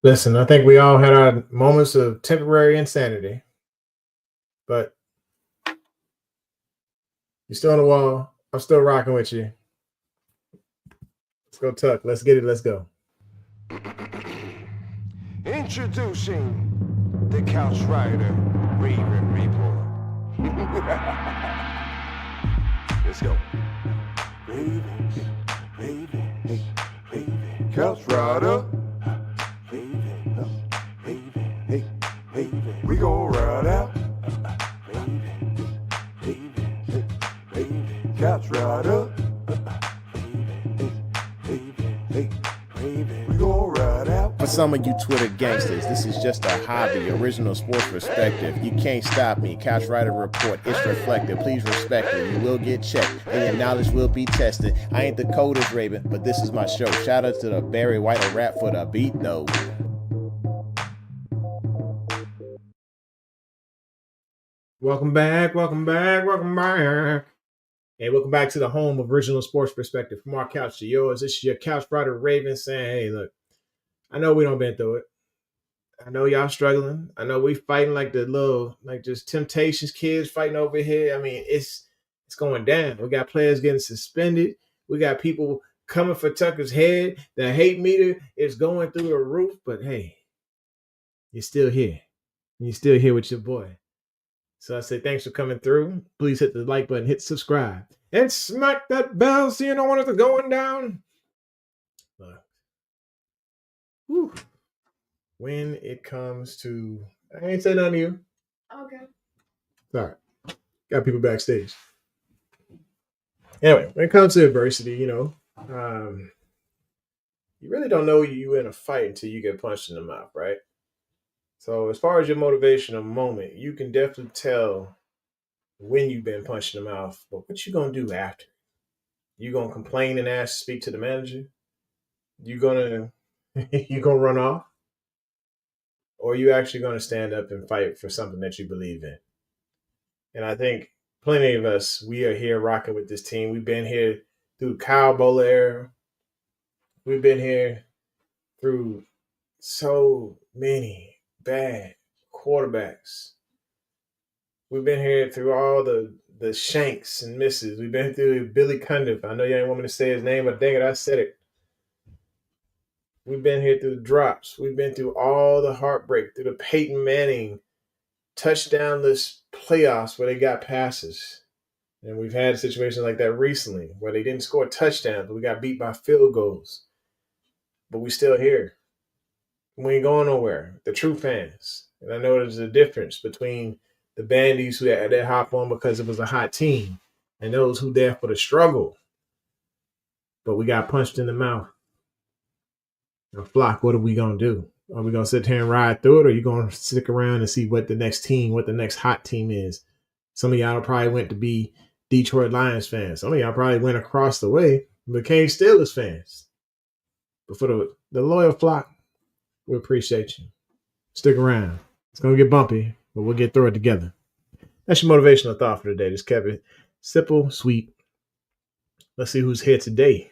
Listen, I think we all had our moments of temporary insanity, but you're still on the wall. I'm still rocking with you. Let's go, Tuck. Let's get it. Let's go. Introducing the Couch Rider Raven Report. Let's go. Ravens, Ravens, Ravens. Couch Rider. Ravens, Ravens, hey, Ravens. We gon' ride out. Ravens, Ravens, Ravens. Couch Rider. We gon' ride out. For some of you Twitter gangsters, this is just a hobby, original sports perspective. You can't stop me. Couch Rider Report, it's reflective. Please respect it. You will get checked, and your knowledge will be tested. I ain't the coldest Raven, but this is my show. Shout out to the Barry White rap for the beat, though. Welcome back. Welcome back. Welcome back. Hey, welcome back to the home of original sports perspective. From our couch to yours, this is your couch rider Raven saying, hey, look, I know we don't been through it. I know y'all struggling. I know we fighting like the little, like just Temptations kids fighting over here. I mean, it's going down. We got players getting suspended. We got people coming for Tucker's head. The hate meter is going through the roof. But hey, you're still here. You're still here with your boy. So I say thanks for coming through. Please hit the like button, hit subscribe, and smack that bell so you know when it's going down. Whew. When it comes to, I ain't say nothing to you. Okay. Sorry. Got people backstage. Anyway, when it comes to adversity, you really don't know you in a fight until you get punched in the mouth, right? So as far as your motivational moment, you can definitely tell when you've been punched in the mouth, but what you gonna do after? You gonna complain and ask to speak to the manager? You gonna you gonna run off? Or are you actually gonna stand up and fight for something that you believe in? And I think plenty of us, we are here rocking with this team. We've been here through Kyle Bola era. We've been here through so many bad quarterbacks. We've been here through all the shanks and misses. We've been through Billy Cundiff. I know you ain't want me to say his name, but dang it, I said it. We've been here through the drops. We've been through all the heartbreak, through the Peyton Manning touchdownless playoffs where they got passes. And we've had situations like that recently where they didn't score touchdowns, but we got beat by field goals. But we still here. We ain't going nowhere. The true fans. And I know there's a difference between the bandies who had that hop on because it was a hot team and those who there for the struggle. But we got punched in the mouth. Now, Flock, what are we going to do? Are we going to sit here and ride through it, or are you going to stick around and see what the next team, what the next hot team is? Some of y'all probably went to be Detroit Lions fans. Some of y'all probably went across the way and became Steelers fans. But for the loyal Flock, we appreciate you. Stick around. It's going to get bumpy, but we'll get through it together. That's your motivational thought for today. Just kept it simple, sweet. Let's see who's here today.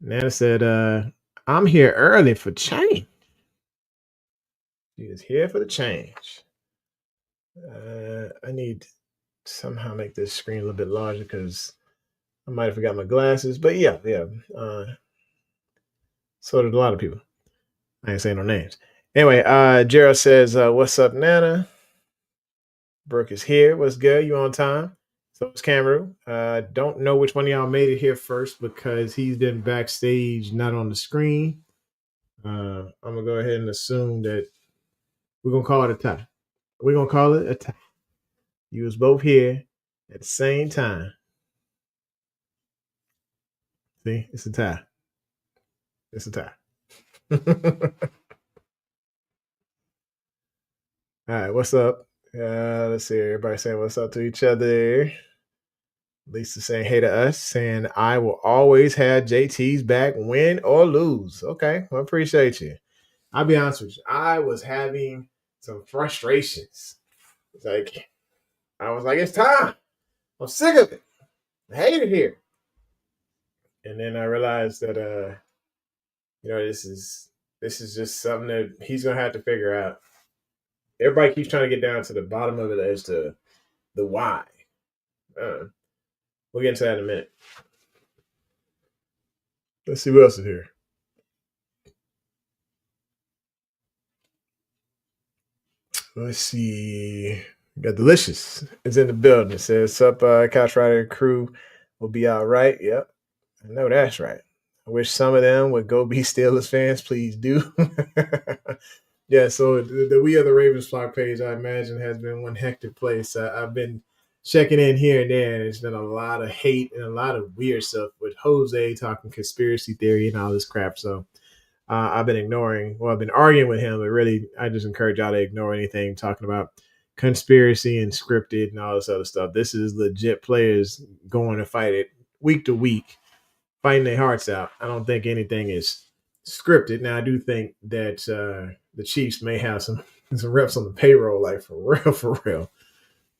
Nana said, I'm here early for change. She is here for the change. I need to somehow make this screen a little bit larger because I might have forgot my glasses. But yeah. So did a lot of people. I ain't saying no names. Anyway, Gerald says, what's up, Nana? Brooke is here. What's good? You on time? So it's Cameron. Don't know which one of y'all made it here first because he's been backstage, not on the screen. I'm going to go ahead and assume that we're going to call it a tie. We're going to call it a tie. You was both here at the same time. See, it's a tie. It's a tie. All right, what's up? Let's see. Everybody saying what's up to each other. Lisa saying hey to us, saying I will always have JT's back, win or lose. Okay, well, I appreciate you. I'll be honest with you. I was having some frustrations. I was like, it's time. I'm sick of it. I hate it here. And then I realized that This is just something that he's gonna have to figure out. Everybody keeps trying to get down to the bottom of it as to the why. Uh, we'll get into that in a minute. Let's see what else is here. Let's see. We got Delicious. It's in the building. It says, "Sup, Couch Rider crew will be all right." Yep. I know that's right. I wish some of them would go be Steelers fans. Please do. Yeah, so the We Are the Ravens flock page, I imagine, has been one hectic place. I've been checking in here and there, and there's been a lot of hate and a lot of weird stuff with Jose talking conspiracy theory and all this crap. So I've been ignoring, well, I've been arguing with him, but really, I just encourage y'all to ignore anything talking about conspiracy and scripted and all this other stuff. This is legit players going to fight it week to week, fighting their hearts out. I don't think anything is scripted. Now, I do think that the Chiefs may have some reps on the payroll, like for real.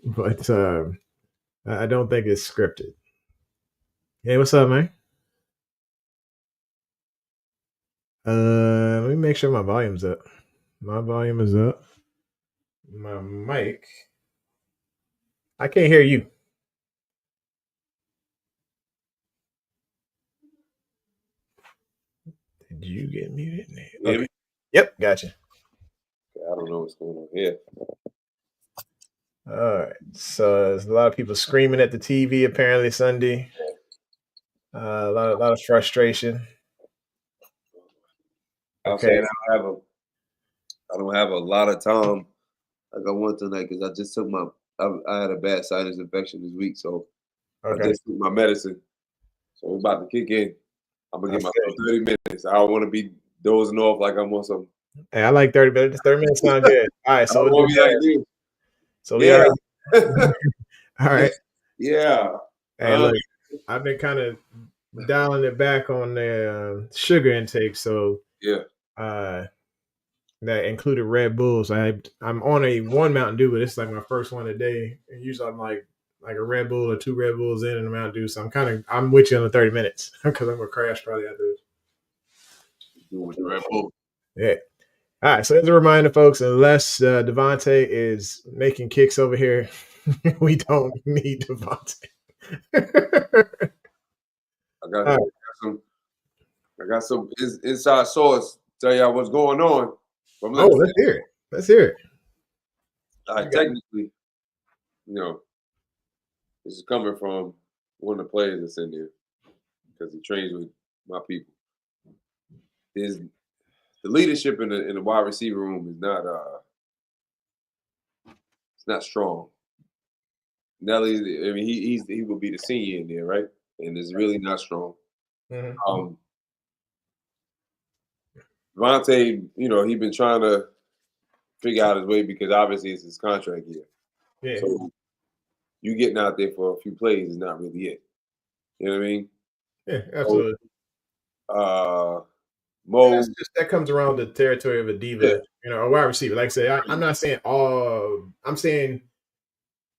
But I don't think it's scripted. Hey, what's up, man? Let me make sure my volume's up. My volume is up. My mic. I can't hear you. Did you get muted? Okay. Yep, gotcha. I don't know what's going on here. All right. So there's a lot of people screaming at the TV apparently Sunday. A lot of frustration. I'm saying I don't have a lot of time like I want tonight because I just took I had a bad sinus infection this week, so I just took my medicine. So we're about to kick in. I'm gonna get myself 30 minutes. I don't want to be dozing off like I'm on some. Hey, I like 30 minutes. 30 minutes sound good. All right, so we'll do that. So we yeah. All right. Yeah. Hey, look, I've been kind of dialing it back on the sugar intake, so yeah. That included Red Bulls. I'm on a one Mountain Dew, but it's like my first one a day. And usually I'm like a Red Bull or 2 Red Bulls in and a Mountain Dew. So I'm with you on the 30 minutes because I'm gonna crash probably after this. With the Red Bull. Yeah. All right. So as a reminder, folks, unless Devontae is making kicks over here, we don't need Devontae. I got some inside source. Tell y'all what's going on. Let's hear it. Let's hear it. Technically, this is coming from one of the players that's in there because he trains with my people. The leadership in the wide receiver room is not it's not strong. Nelly, I mean, he will be the senior in there, right? And it's really not strong. Mm-hmm. Devontae, he's been trying to figure out his way because obviously it's his contract year. Yeah. So you getting out there for a few plays is not really it. You know what I mean? Yeah, absolutely. Mo, that comes around the territory of a diva, a wide receiver. Like I say, I'm not saying all. I'm saying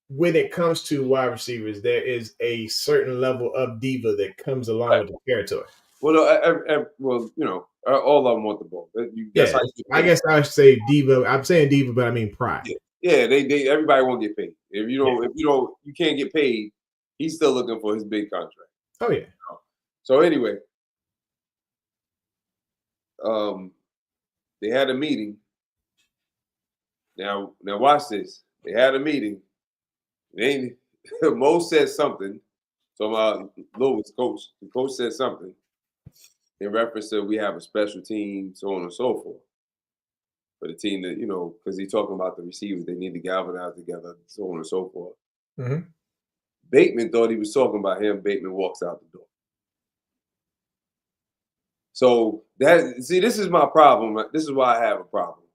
when it comes to wide receivers, there is a certain level of diva that comes along with the territory. Well, all of them want the ball. I guess I should say diva. I'm saying diva, but I mean pride. Yeah, they everybody won't get paid. If you can't get paid, he's still looking for his big contract. Oh yeah. So anyway, they had a meeting. Now watch this. They had a meeting. Mo said something. So Louis coach, the coach said something in reference to we have a special team, so on and so forth. For the team that, because he's talking about the receivers, they need to galvanize together, so on and so forth. Mm-hmm. Bateman thought he was talking about him. Bateman walks out the door. So this is my problem. This is why I have a problem.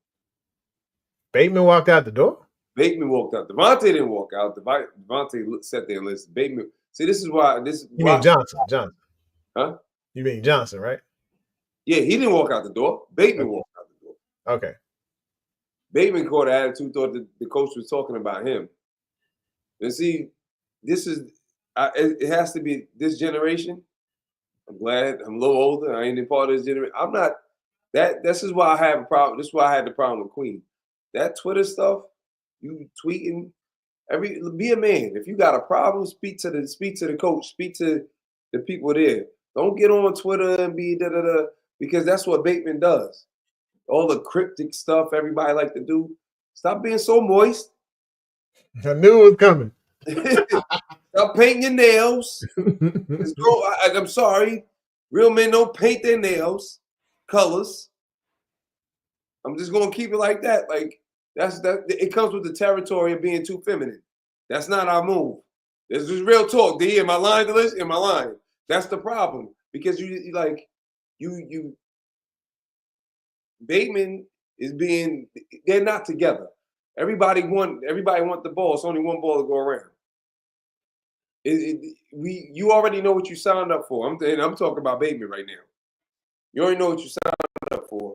Bateman walked out the door? Bateman walked out. Devontae didn't walk out. Devontae sat there and listened. Bateman. See, this is why. You mean Johnson? Huh? You mean Johnson, right? Yeah, he didn't walk out the door. Bateman walked out the door. Okay. Bateman caught an attitude, thought that the coach was talking about him. And see, this is it has to be this generation. I'm glad. I'm a little older. I ain't a part of this generation. I'm not. This is why I have a problem. This is why I had the problem with Queen. That Twitter stuff, you tweeting. Be a man. If you got a problem, speak to the coach, speak to the people there. Don't get on Twitter and be da-da-da, because that's what Bateman does. All the cryptic stuff everybody like to do. Stop being so moist. I knew it was coming. Stop painting your nails. I'm sorry. Real men don't paint their nails colors. I'm just gonna keep it like that. Like that. It comes with the territory of being too feminine. That's not our move. This is real talk. D, am I lying to this? Am I lying? That's the problem, because you Bateman is being. They're not together. Everybody want the ball. It's only one ball to go around. You already know what you signed up for. I'm talking about Bateman right now. You already know what you signed up for.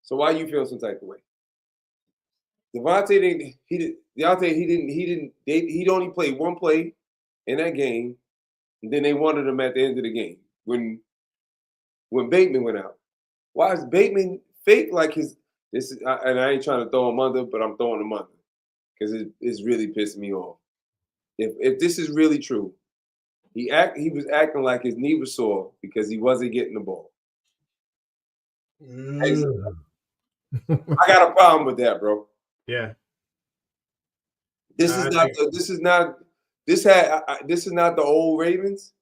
So why you feel some type of way? Devontae he only played one play in that game, and then they wanted him at the end of the game when Bateman went out. Why is Bateman fake like his? And I ain't trying to throw him under, but I'm throwing him under because it's really pissing me off. If this is really true, he was acting like his knee was sore because he wasn't getting the ball. I got a problem with that, bro. Yeah. This is not the old Ravens.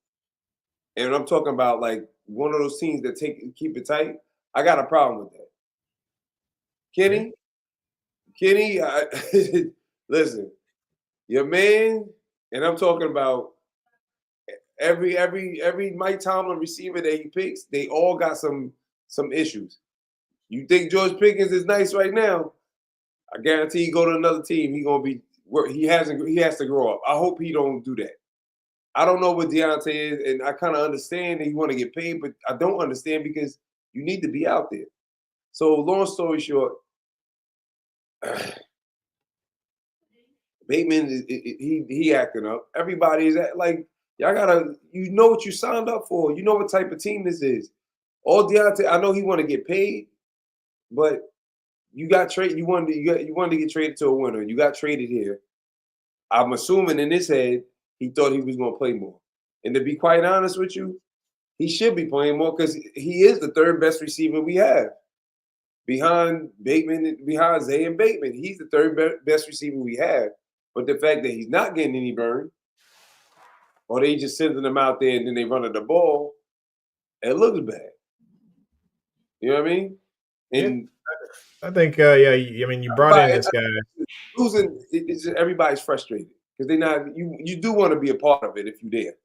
And I'm talking about like one of those teams that keep it tight. I got a problem with that. Kenny, listen, your man, and I'm talking about every Mike Tomlin receiver that he picks, they all got some issues. You think George Pickens is nice right now? I guarantee you go to another team, he has to grow up. I hope he don't do that. I don't know what Deontay is, and I kind of understand that you want to get paid, but I don't understand because you need to be out there. So long story short, Bateman he acting up. Everybody is like, y'all gotta, you know what you signed up for. You know what type of team this is. All Deontay, I know he want to get paid, but you got traded. You wanted to get traded to a winner. You got traded here. I'm assuming in his head he thought he was going to play more. And to be quite honest with you, he should be playing more because he is the third best receiver we have. Behind Bateman, behind Zay and Bateman, he's the third best receiver we have. But the fact that he's not getting any burn, or they just sending him out there and then they running the ball, it looks bad. You know what I mean? And I think, I mean, you brought in this guy. Losing, everybody's frustrated because they're not. You do want to be a part of it if you're there.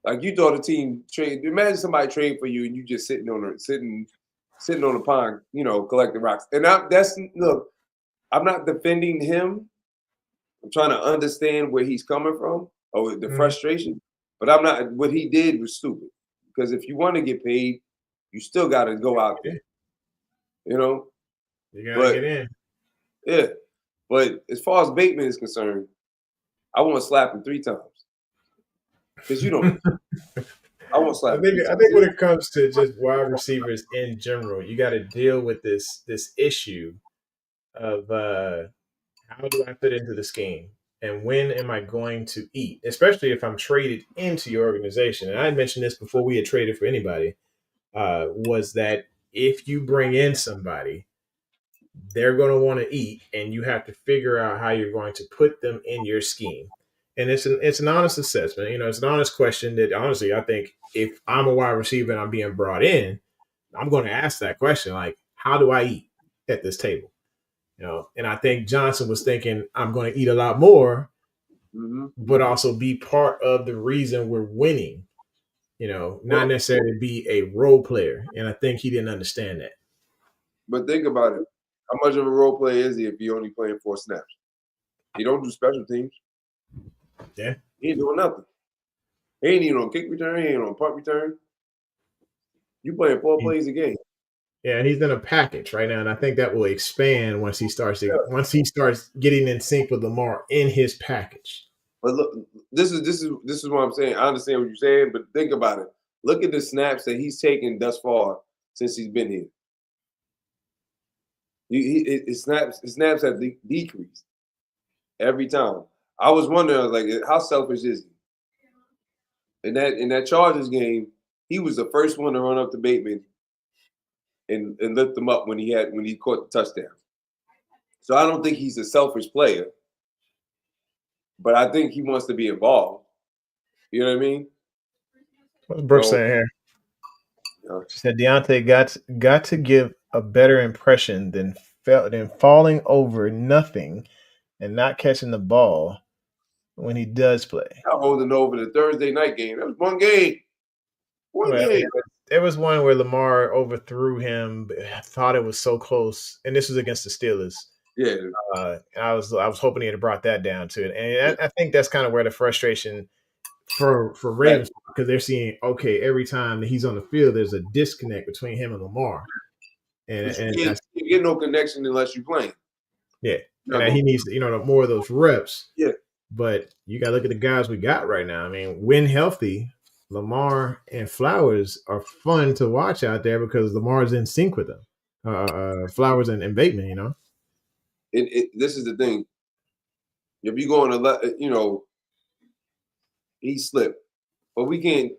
Like you thought a team trade. Imagine somebody trade for you and you just sitting on the pond, collecting rocks. And look, I'm not defending him. I'm trying to understand where he's coming from or the frustration. But I'm not. What he did was stupid because if you want to get paid, you still got to go out there. You gotta get in. Yeah, but as far as Bateman is concerned, I want to slap him 3 times because you don't. I want to slap. I think when it comes to just wide receivers in general, you got to deal with this issue of how do I fit into the scheme and when am I going to eat, especially if I'm traded into your organization. And I mentioned this before we had traded for anybody. Was that if you bring in somebody, they're going to want to eat, and you have to figure out how you're going to put them in your scheme. And it's an honest assessment. It's an honest question that honestly, I think if I'm a wide receiver and I'm being brought in, I'm going to ask that question, like, how do I eat at this table? And I think Johnson was thinking, I'm going to eat a lot more, but also be part of the reason we're winning. Not necessarily be a role player. And I think he didn't understand that. But think about it. How much of a role player is he if he only playing 4 snaps? He don't do special teams. Yeah. He ain't doing nothing. He ain't even on kick return. He ain't on punt return. You playing 4 plays a game. Yeah, and he's in a package right now, and I think that will expand once he starts getting in sync with Lamar in his package. But look, this is what I'm saying. I understand what you're saying, but think about it. Look at the snaps that he's taken thus far since he's been here. His snaps have decreased every time. I was wondering, like, how selfish is he? In that Chargers game, he was the first one to run up to Bateman and lift him up when he caught the touchdown. So I don't think he's a selfish player, but I think he wants to be involved. You know what I mean? What's Brooks saying here? She said Deontay got to give a better impression than falling over nothing and not catching the ball when he does play. I'm holding over the Thursday night game. That was one game. Game. There was one where Lamar overthrew him. I thought it was so close, and this was against the Steelers. Yeah, I was hoping he had brought that down to it, and I think that's kind of where the frustration for Ravens, because they're seeing, okay, every time that he's on the field, there's a disconnect between him and Lamar, and you get no connection unless you play. Yeah, and he needs more of those reps. Yeah, but you got to look at the guys we got right now. I mean, when healthy, Lamar and Flowers are fun to watch out there because Lamar's in sync with them. Flowers and Bateman, This is the thing. If you go on a he slipped, but we can't.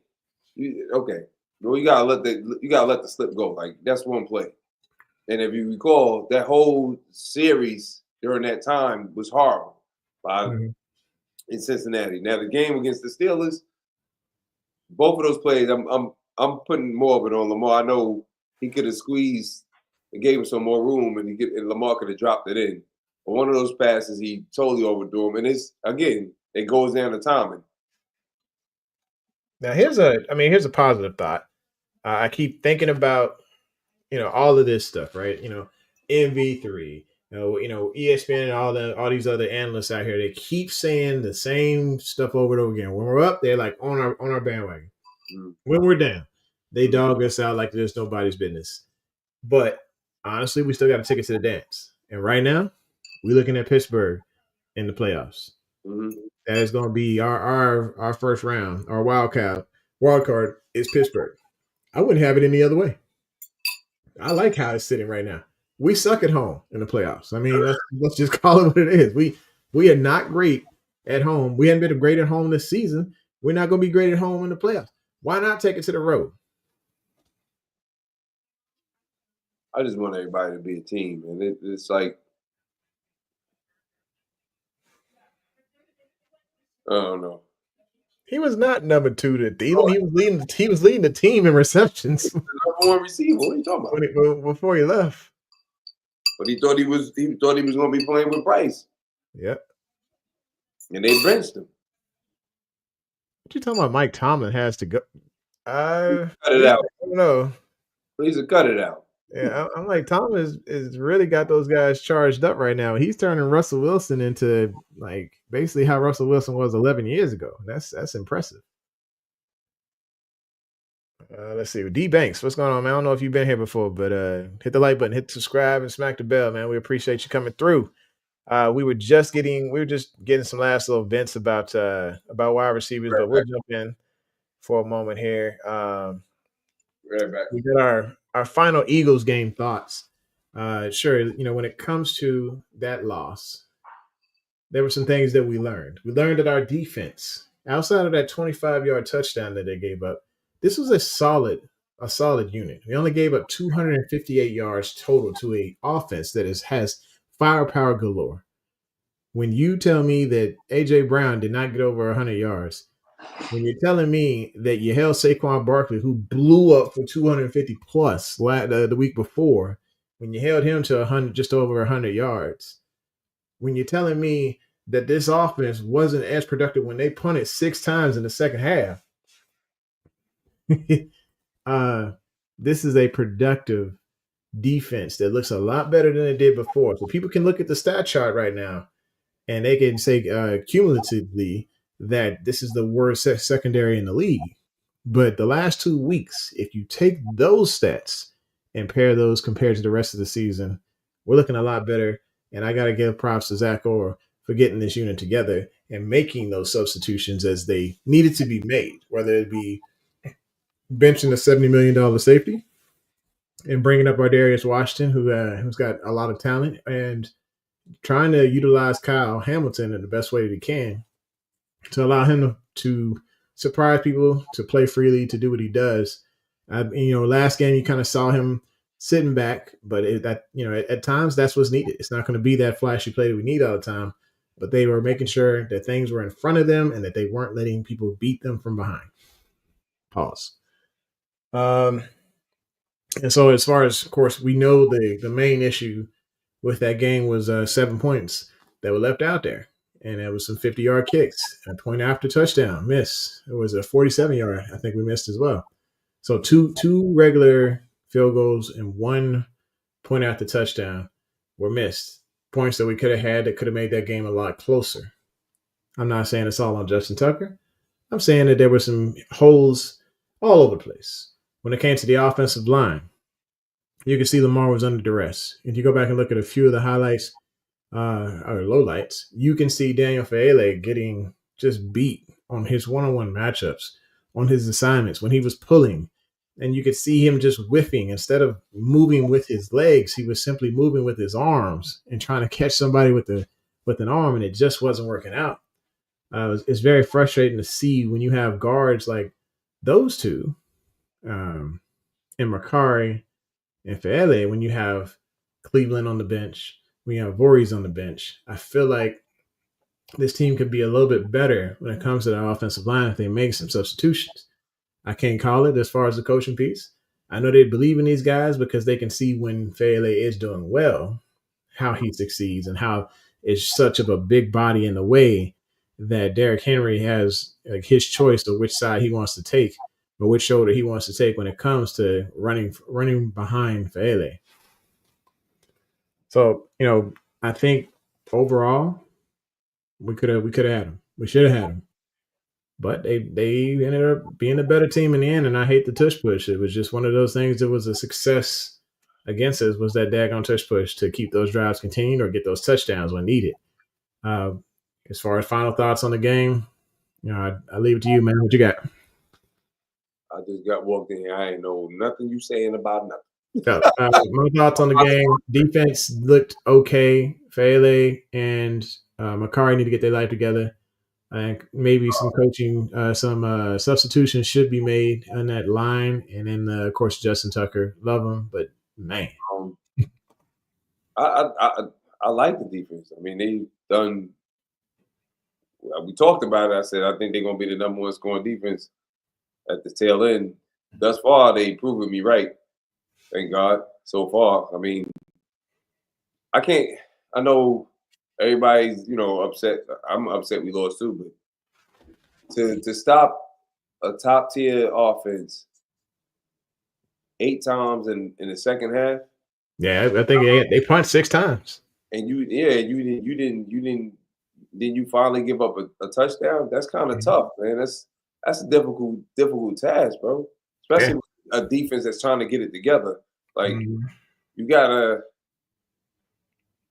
Okay, well, you gotta let the slip go. Like, that's one play. And if you recall, that whole series during that time was horrible in Cincinnati. Now the game against the Steelers, both of those plays, I'm putting more of it on Lamar. I know he could have squeezed and gave him some more room, and Lamar could have dropped it in. But one of those passes, he totally overthrew him, and it goes down to timing. Now here's a positive thought. I keep thinking about all of this stuff, right? MV3, ESPN and all these other analysts out here, they keep saying the same stuff over and over again. When we're up, they're like on our bandwagon. When we're down, they dog us out like there's nobody's business. But honestly, we still got a ticket to the dance. And right now, we're looking at Pittsburgh in the playoffs. That is going to be our first round. Our wild card is Pittsburgh. I wouldn't have it any other way. I like how it's sitting right now. We suck at home in the playoffs. I mean, let's just call it what it is. We are not great at home. We haven't been great at home this season. We're not going to be great at home in the playoffs. Why not take it to the road? I just want everybody to be a team, and it's like, I don't know. He was not number 2 to Thielen. He was leading the team in receptions. Number 1 receiver. What are you talking about? Before he left. But he thought he was going to be playing with Bryce. Yep. And they benched him. What you talking about? Mike Tomlin has to go. Cut it out. I don't know. Please cut it out. Yeah, I'm like, Tomlin is really got those guys charged up right now. He's turning Russell Wilson into like basically how Russell Wilson was 11 years ago. That's impressive. Let's see. D Banks, what's going on, man? I don't know if you've been here before, but hit the like button, hit subscribe, and smack the bell, man. We appreciate you coming through. We were just getting some last little bits about wide receivers, but we'll jump in for a moment here. Right back. We got our final Eagles game thoughts. Sure, when it comes to that loss, there were some things that we learned. We learned that our defense, outside of that 25-yard touchdown that they gave up, this was a solid unit. We only gave up 258 yards total to a offense that has firepower galore. When you tell me that A.J. Brown did not get over 100 yards, when you're telling me that you held Saquon Barkley, who blew up for 250 plus the week before, when you held him to just over 100 yards, when you're telling me that this offense wasn't as productive when they punted 6 times in the second half, this is a productive defense that looks a lot better than it did before. So people can look at the stat chart right now and they can say cumulatively that this is the worst secondary in the league. But the last 2 weeks, if you take those stats and pair those compared to the rest of the season, we're looking a lot better. And I got to give props to Zach Orr for getting this unit together and making those substitutions as they needed to be made, whether it be benching a $70 million safety and bringing up Darius Washington, who's got a lot of talent, and trying to utilize Kyle Hamilton in the best way that he can to allow him to surprise people, to play freely, to do what he does. Last game you kind of saw him sitting back, but at times that's what's needed. It's not going to be that flashy play that we need all the time, but they were making sure that things were in front of them and that they weren't letting people beat them from behind. Pause. And so as far as, of course, we know the main issue with that game was 7 points that were left out there. And it was some 50-yard kicks, a point after touchdown, miss. It was a 47-yard, I think we missed as well. So two regular field goals and 1 point after touchdown were missed. Points that we could have had that could have made that game a lot closer. I'm not saying it's all on Justin Tucker. I'm saying that there were some holes all over the place. When it came to the offensive line, you can see Lamar was under duress. If you go back and look at a few of the highlights or lowlights, you can see Daniel Faalele getting just beat on his one-on-one matchups, on his assignments, when he was pulling. And you could see him just whiffing. Instead of moving with his legs, he was simply moving with his arms and trying to catch somebody with an arm, and it just wasn't working out. It's very frustrating to see when you have guards like those two, and Makari and Faalele, when you have Cleveland on the bench, when you have Voorhees on the bench. I feel like this team could be a little bit better when it comes to the offensive line if they make some substitutions. I can't call it as far as the coaching piece. I know they believe in these guys because they can see when Faalele is doing well, how he succeeds and how it's such of a big body in the way that Derrick Henry has like his choice of which side he wants to take or which shoulder he wants to take when it comes to running behind Faalele. So, I think overall we could have had him. We should have had him. But they ended up being a better team in the end, and I hate the tush push. It was just one of those things that was a success against us, was that daggone tush push to keep those drives continued or get those touchdowns when needed. As far as final thoughts on the game, I leave it to you, man. What you got? I just got walked in here. I ain't know nothing you saying about nothing. My thoughts on the game: defense looked okay. Faalele and Makari need to get their life together. I think maybe some coaching, some substitutions should be made on that line. And then, of course, Justin Tucker. Love him, but man. I like the defense. I mean, they've done – we talked about it. I said I think they're going to be the number one scoring defense at the tail end. Thus far, they've proven me right. Thank God. So far, I mean, I know – everybody's, upset. I'm upset we lost too, but to stop a top tier offense 8 times in the second half. Yeah, I think they punched 6 times. And you finally give up a touchdown. That's kind of tough, man. That's a difficult task, bro. Especially with a defense that's trying to get it together. Like you gotta.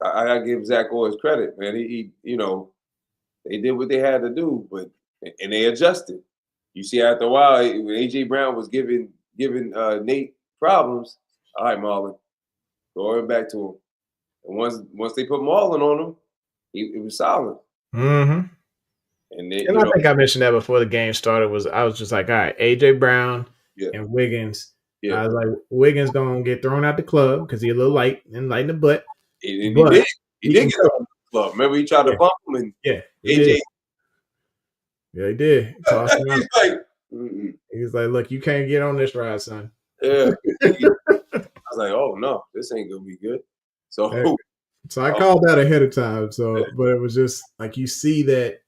I give Zach always credit, man. He they did what they had to do, and they adjusted. You see, after a while, when AJ Brown was giving Nate problems, all right, Marlon, going back to him. And once they put Marlon on him, it was solid. Mm-hmm. And I think I mentioned that before the game started. I was just like, all right, AJ Brown and Wiggins. Yeah. I was like, Wiggins gonna get thrown out the club because he's a little light in the butt. He did get out of the club. Remember, he tried to bump him, and AJ. Did. Yeah, he did. He was like, "Look, you can't get on this ride, son." Yeah. I was like, "Oh no, this ain't gonna be good." So I called that ahead of time. So, but it was just like you see that.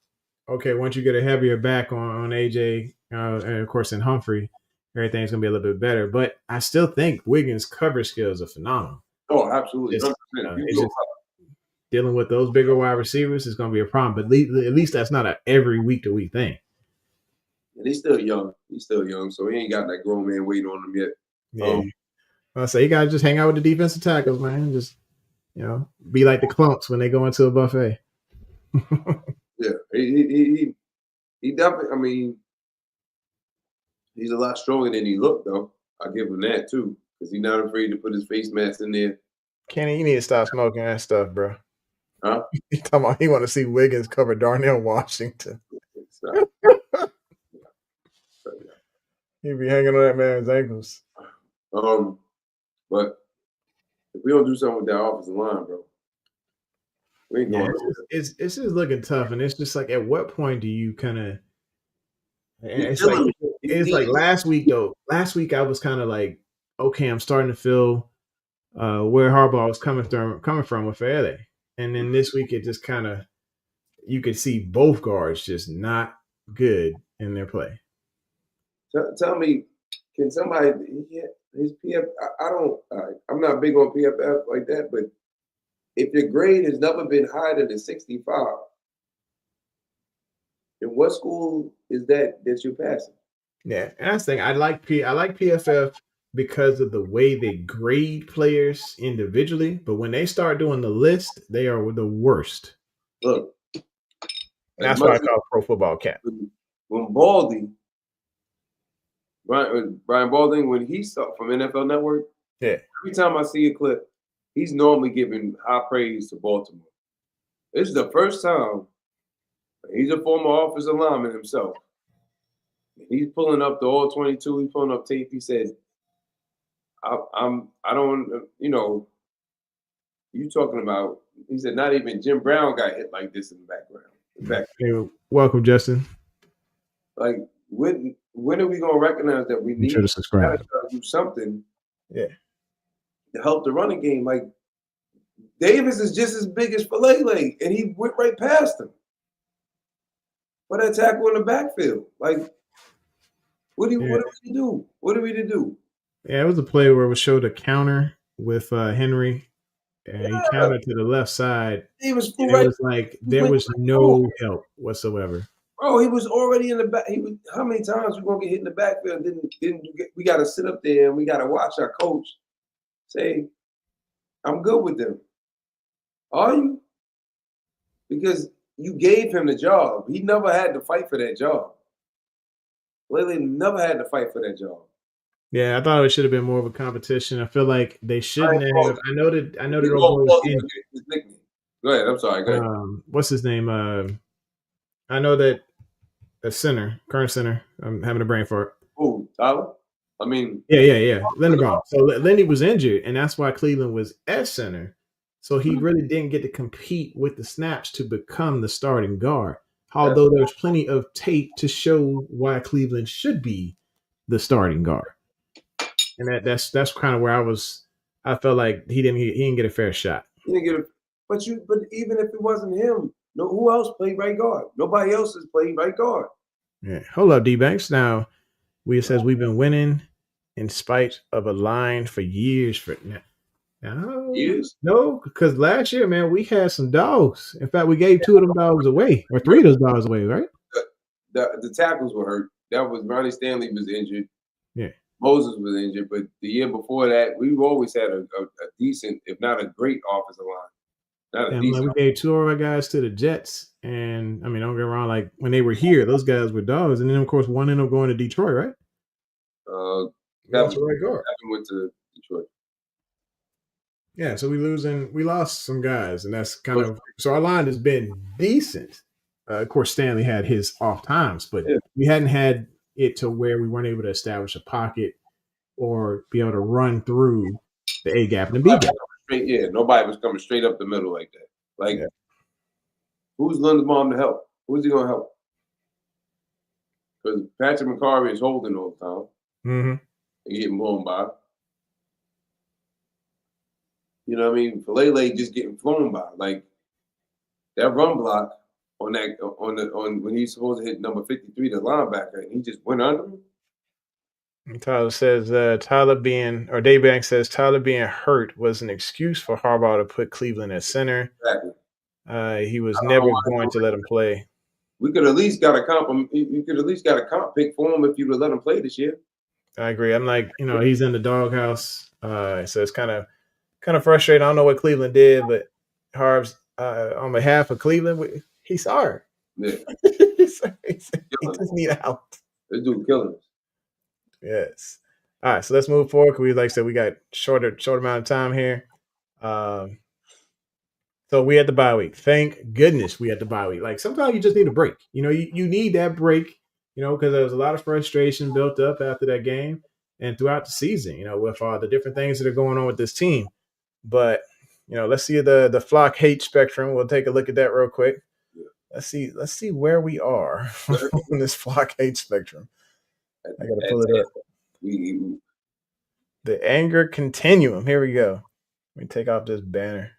Okay, once you get a heavier back on AJ, and of course in Humphrey, everything's gonna be a little bit better. But I still think Wiggins' coverage skills are phenomenal. Oh, absolutely. It's just dealing with those bigger wide receivers is going to be a problem. But at least that's not an every week-to-week thing. And he's still young. So he ain't got that grown man waiting on him yet. Yeah. So you got to just hang out with the defensive tackles, man. Just, be like the clumps when they go into a buffet. Yeah. He definitely, I mean, He's a lot stronger than he looked, though. I give him that too, because he's not afraid to put his face mask in there. Kenny, you need to stop smoking that stuff, bro. Huh? He talking about he want to see Wiggins cover Darnell Washington. He be hanging on that man's ankles. But if we don't do something with that offensive line, bro, we ain't going. It's just looking tough, and it's just like, at what point do you kind of? It's like last week though. Last week I was kind of like, okay, I'm starting to feel where Harbaugh was coming from with Fede, and then this week it just kind of, you could see both guards just not good in their play. Tell me, can somebody his PF? I'm not big on PFF like that, but if your grade has never been higher than a 65, in what school is that you're passing? Yeah, and that's the thing. I like PFF because of the way they grade players individually, but when they start doing the list, they are the worst. Look, and that's why I call Pro Football Cap. When Baldy, Brian Balding, when he saw from NFL Network, every time I see a clip, he's normally giving high praise to Baltimore. This is the first time. He's a former offensive lineman himself. He's pulling up the all 22. He's pulling up tape. He said, I don't, you talking about, he said, not even Jim Brown got hit like this in the background. Hey, welcome, Justin. Like, when are we going to recognize that we need to do something to help the running game? Like, Davis is just as big as Falele, and he went right past him. For that tackle in the backfield. Like, what are we to do? What are we to do? Yeah, it was a play where it was showed a counter with Henry, and he countered to the left side. He was and it was like there was no help whatsoever. Bro, he was already in the back. How many times we gonna get hit in the backfield? We got to sit up there and we got to watch our coach say, "I'm good with them." Are you? Because you gave him the job. He never had to fight for that job. Lily never had to fight for that job. Yeah, I thought it should have been more of a competition. I feel like they shouldn't have. I know that was his nickname. Go ahead. I'm sorry. Go ahead. What's his name? I know that the current center. I'm having a brain fart. Oh, Tyler? I mean, yeah. Leonard Brown. So Lenny was injured, and that's why Cleveland was at center. So he really didn't get to compete with the snaps to become the starting guard. Although there's plenty of tape to show why Cleveland should be the starting guard. And that's kind of where I felt like he didn't get a fair shot. He didn't get but even if it wasn't him, who else played right guard? Nobody else has played right guard. Yeah. Hold up, D-Banks. Now, says we've been winning in spite of a line for years No, because last year, man, we had some dogs. In fact, we gave 2 of them dogs away, or 3 of those dogs away, right? The tackles were hurt. That was Ronnie Stanley was injured. Yeah. Moses was injured, but the year before that, we've always had a decent, if not a great, offensive line. We gave 2 of our guys to the Jets, and I mean, don't get me wrong. Like when they were here, those guys were dogs, and then of course one ended up going to Detroit, right? That's right. Guard. Went to Detroit. Yeah, so we lost some guys, and that's kind of so our line has been decent. Of course, Stanley had his off times, but we hadn't had it to where we weren't able to establish a pocket or be able to run through the A gap and the B gap. Nobody was coming straight up the middle like that. Like, who's Linderbaum to help? Who's he gonna help? Because Patrick McCarvey is holding all the time. Mm-hmm. And getting blown by. You know what I mean? Falele just getting flown by. Like that run block on when he's supposed to hit number 53, the linebacker, and he just went under him. And Tyler says Dave Banks says Tyler being hurt was an excuse for Harbaugh to put Cleveland at center. Exactly. He was never going to let him play. We could at least got a comp. You could at least got a comp pick for him if you would let him play this year. I agree. I'm like, he's in the doghouse. So it's kind of frustrating. I don't know what Cleveland did, but Harbs, on behalf of Cleveland, he's sorry. Yeah. he just need out. This dude killing us. Yes. All right, so let's move forward. 'Cause we like I said, we got short amount of time here. Um, so we had the bye week. Thank goodness we had the bye week. Like sometimes you just need a break. You need that break. Because there was a lot of frustration built up after that game and throughout the season. With the different things that are going on with this team. But let's see the flock hate spectrum. We'll take a look at that real quick. Let's see where we are on this flock hate spectrum. I gotta pull it up. The anger continuum. Here we go. Let me take off this banner.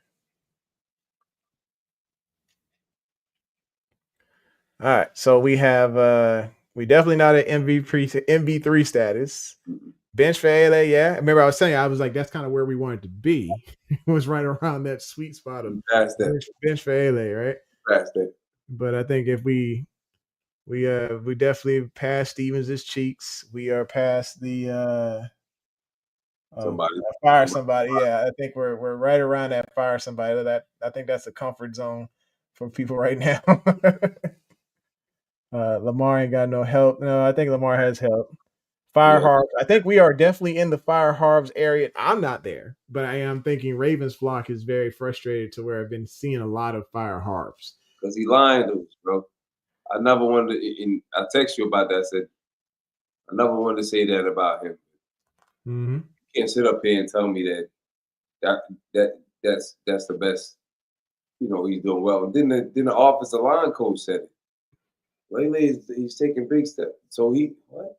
All right, so we have we definitely not at MV3 status. Bench for ALA, yeah. Remember I was saying I was like that's kind of where we wanted to be. It was right around that sweet spot of bench for ALA, right? But I think if we definitely passed Stevens' cheeks. We are past the fire somebody. Yeah, I think we're right around that fire somebody. That I think that's a comfort zone for people right now. Lamar ain't got no help. No, I think Lamar has help. Fire Harbs. I think we are definitely in the Fire Harbs area. I'm not there, but I am thinking Ravens flock is very frustrated to where I've been seeing a lot of Fire Harbs. Because he lying to us, bro. I never wanted to, and I text you about that. I said, I never wanted to say that about him. Mm-hmm. You can't sit up here and tell me that's the best. He's doing well. And then the offensive line coach said it. Lately, he's taking big steps. So what?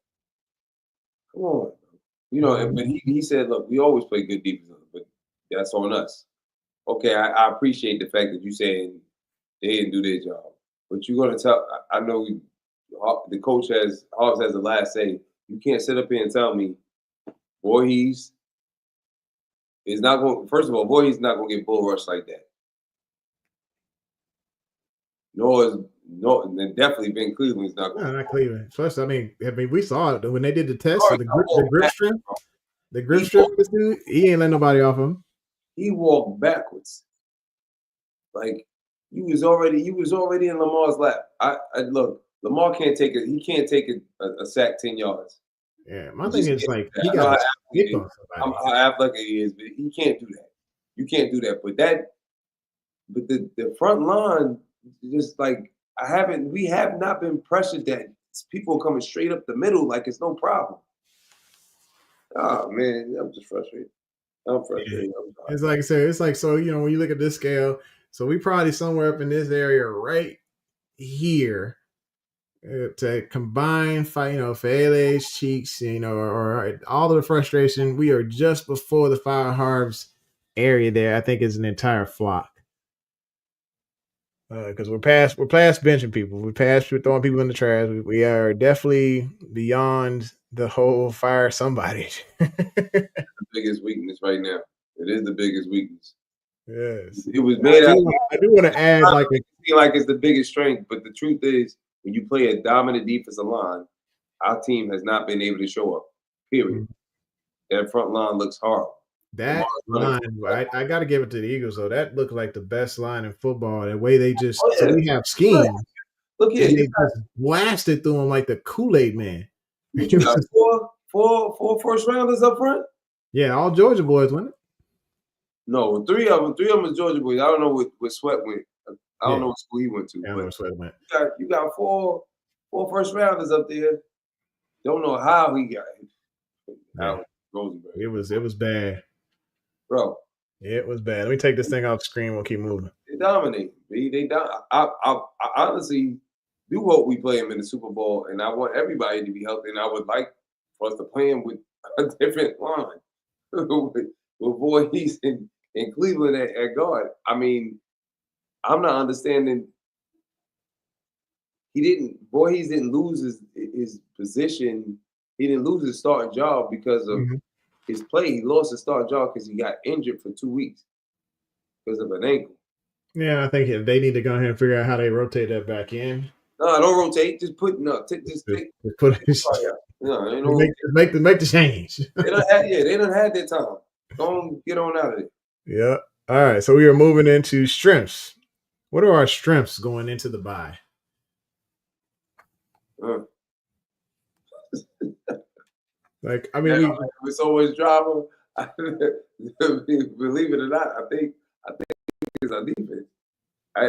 Come on, but he said, look, we always play good defense, but that's on us. Okay, I appreciate the fact that you saying they didn't do their job, but you're gonna tell. I know the coach Hobbs has the last say. You can't sit up here and tell me Voorhees is not going. First of all, Voorhees not going to get bull rushed like that. And definitely Ben Cleveland's not going. No, not Cleveland. First, I mean, we saw it when they did the test for the grip strength. The grip strength, this dude, he ain't let nobody off him. He walked backwards. Like you was already in Lamar's lap. I look, Lamar can't take it. He can't take a sack 10 yards. Yeah, my thing is like he got to stick on somebody. How athletic he is, but he can't do that. You can't do that. But the front line, just like we have not been pressured that people are coming straight up the middle like it's no problem. Oh man, I'm just frustrated. I'm frustrated. Yeah. It's like I said, it's like so when you look at this scale, so we probably somewhere up in this area right here to combine fight, for ALA's cheeks, or all of the frustration. We are just before the Fire Harbs area there. I think is an entire flock. Because we're past benching people. We're past throwing people in the trash. We are definitely beyond the whole fire somebody. The biggest weakness right now. It is the biggest weakness. Yes. It was made out. I do want to add like it's the biggest strength, but the truth is when you play a dominant defensive line, our team has not been able to show up. Period. That front line looks horrible. That line, I got to give it to the Eagles, though. That looked like the best line in football. The way they just, so we have schemes. Look here. They just blasted through them like the Kool-Aid man. You got four first rounders up front? Yeah, all Georgia boys, wasn't it? No, three of them was Georgia boys. I don't know what Sweat went. I don't know what school he went to. I don't know where Sweat went. You got four first rounders up there. Don't know how he got it. No. Rosenberg. It was bad. Bro. It was bad. Let me take this thing off the screen. We'll keep moving. They dominate. I honestly do hope we play him in the Super Bowl, and I want everybody to be healthy, and I would like for us to play him with a different line. with Voorhees in Cleveland at guard. I mean, I'm not understanding. Voorhees didn't lose his position. He didn't lose his starting job because of his play. He lost his starting job because he got injured for 2 weeks because of an ankle. Yeah, I think they need to go ahead and figure out how they rotate that back in. No, don't rotate. Just put put it. No, make the change. They done had their time. Don't get on out of it. Yeah. All right. So we are moving into strengths. What are our strengths going into the bye? Like, I mean, with so much drama, believe it or not, I think it's our defense. I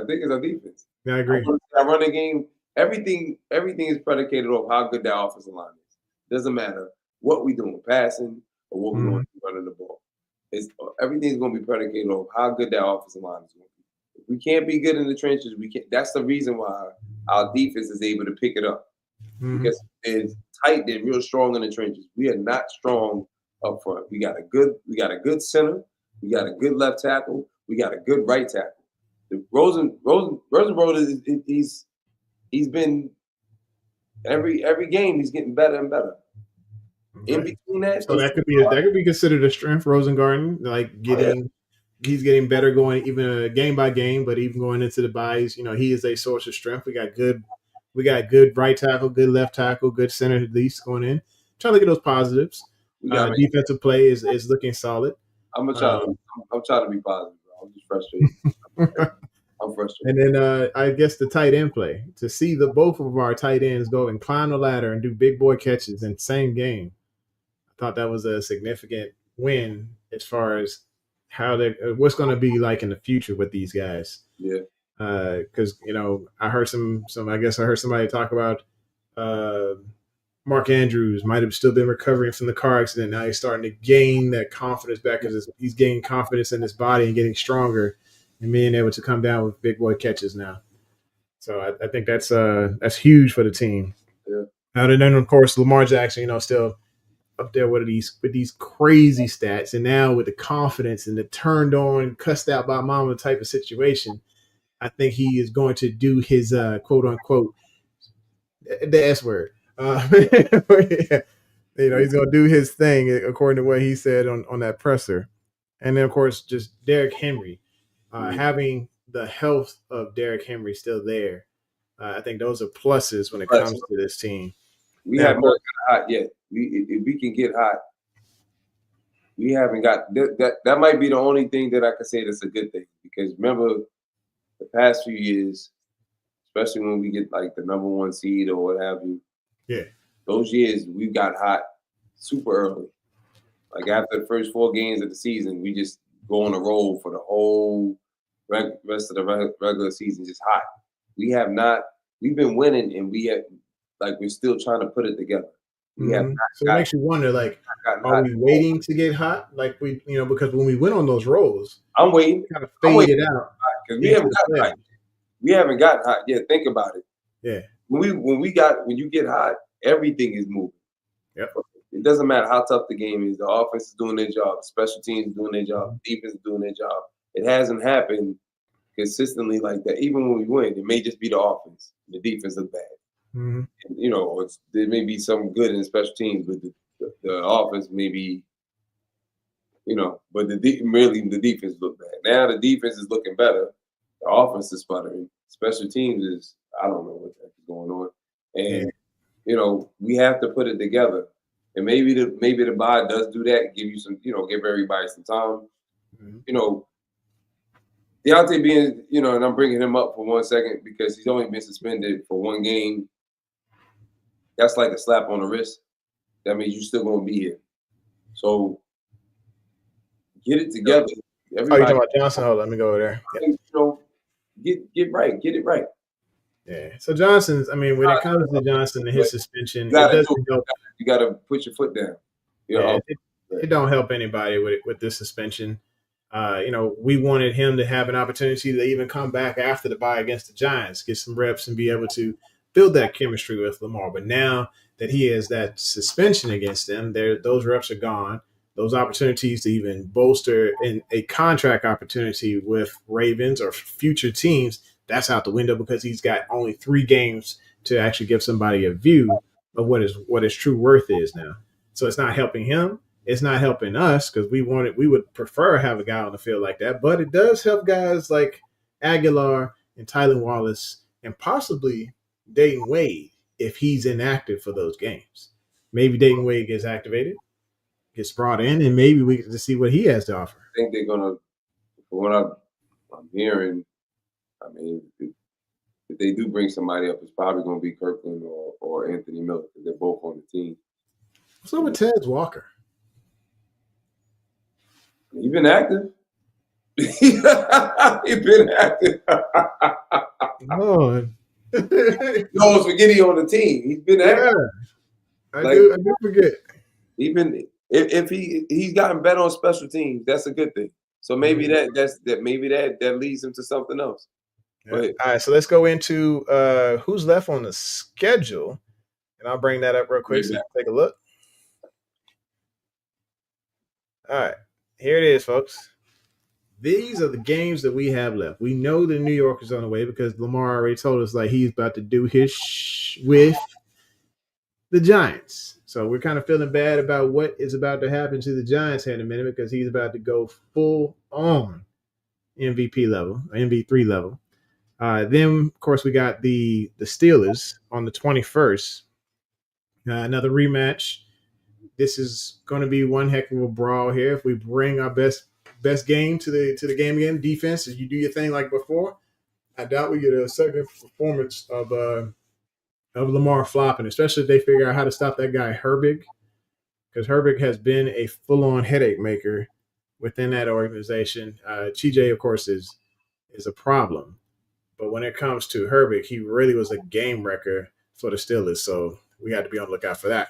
think it's our defense. I agree. I run the game. Everything is predicated on how good that offensive line is. Doesn't matter what we doing, passing or what we're doing running the ball. Everything's going to be predicated on how good that offensive line is going to be. If we can't be good in the trenches, we can't. That's the reason why our defense is able to pick it up because it's tight. They're real strong in the trenches. We are not strong up front. We got a good center. We got a good left tackle. We got a good right tackle. Rosenberg he's been every game he's getting better and better. Okay. In between that, so that could be considered a strength. Rosengarten, like he's getting better going even game by game, but even going into the byes, he is a source of strength. We got good right tackle, good left tackle, good center at least going in. Trying to look at those positives. Defensive play is looking solid. I'm trying to be positive. I'm just frustrated. I'm frustrated. And then I guess the tight end play. To see both of our tight ends go and climb the ladder and do big boy catches in the same game, I thought that was a significant win as far as how what's going to be like in the future with these guys. Yeah. Because I heard I guess I heard somebody talk about Mark Andrews might have still been recovering from the car accident. Now he's starting to gain that confidence back because he's gaining confidence in his body and getting stronger and being able to come down with big boy catches now. So I think that's huge for the team. Yeah. And then of course Lamar Jackson, still up there with these crazy stats, and now with the confidence and the turned on, cussed out by mama type of situation, I think he is going to do his quote unquote the S word. Yeah. He's going to do his thing according to what he said on that presser. And then, of course, just Derrick Henry, having the health of Derrick Henry still there. I think those are pluses when it comes to this team. We haven't got hot yet. If we can get hot, we haven't got that. That might be the only thing that I can say that's a good thing. Because remember, the past few years, especially when we get like the number 1 seed or what have you, those years we got hot super early. Like after the first 4 games of the season, we just go on a roll for the whole rest of the regular season, just hot. We have not. We've been winning, and we're still trying to put it together. We have not. So it makes you wonder, like, are we waiting to get hot? Like because when we went on those rolls, I'm waiting. Kind of fade it out because we haven't gotten hot yet. Think about it. Yeah. When you get hot, everything is moving. Yep. It doesn't matter how tough the game is. The offense is doing their job. The special teams is doing their job. The defense is doing their job. It hasn't happened consistently like that. Even when we win, it may just be the offense. The defense is bad. Mm-hmm. There may be some good in the special teams, but the offense may be, but the defense look bad. Now the defense is looking better. The offense is sputtering. Special teams is, I don't know what the heck is going on. And, we have to put it together. And maybe the bye does do that, give you some, give everybody some time. Mm-hmm. Deontay being, and I'm bringing him up for 1 second because he's only been suspended for 1 game. That's like a slap on the wrist. That means you're still going to be here. So get it together. Everybody, you talking about Johnson? Hold on, let me go over there. Yeah. Get it right. Yeah. So Johnson's, when it comes to Johnson and his suspension, you got to put your foot down. It don't help anybody with this suspension. We wanted him to have an opportunity to even come back after the bye against the Giants, get some reps and be able to build that chemistry with Lamar. But now that he has that suspension against them, those reps are gone. Those opportunities to even bolster in a contract opportunity with Ravens or future teams, that's out the window because he's got only 3 games to actually give somebody a view of what his true worth is now. So it's not helping him. It's not helping us because we would prefer to have a guy on the field like that. But it does help guys like Aguilar and Tylan Wallace and possibly Dayton Wade if he's inactive for those games. Maybe Dayton Wade gets activated, gets brought in, and maybe we get to see what he has to offer. I think they're going to, for what I'm hearing, if they do bring somebody up, it's probably going to be Kirkland or Anthony Miller because they're both on the team. What's up with Ted Walker? He been active. He been active. Lord. You almost forget he on the team. He's been active. I do forget. Even if he's gotten better on special teams, that's a good thing. So maybe that leads him to something else. Yeah. All right, so let's go into who's left on the schedule, and I'll bring that up real quick so you can take a look. All right, here it is, folks. These are the games that we have left. We know the New Yorkers on the way because Lamar already told us like he's about to do his with the Giants. So we're kind of feeling bad about what is about to happen to the Giants here in a minute because he's about to go full on MVP level, MVP level. Then, of course, we got the Steelers on the 21st. Another rematch. This is going to be one heck of a brawl here. If we bring our best game to the game again, defense, as you do your thing like before, I doubt we get a second performance of Lamar flopping, especially if they figure out how to stop that guy Herbig, because Herbig has been a full-on headache maker within that organization. TJ, of course, is a problem. But when it comes to Herbig, he really was a game wrecker for the Steelers. So we had to be on the lookout for that.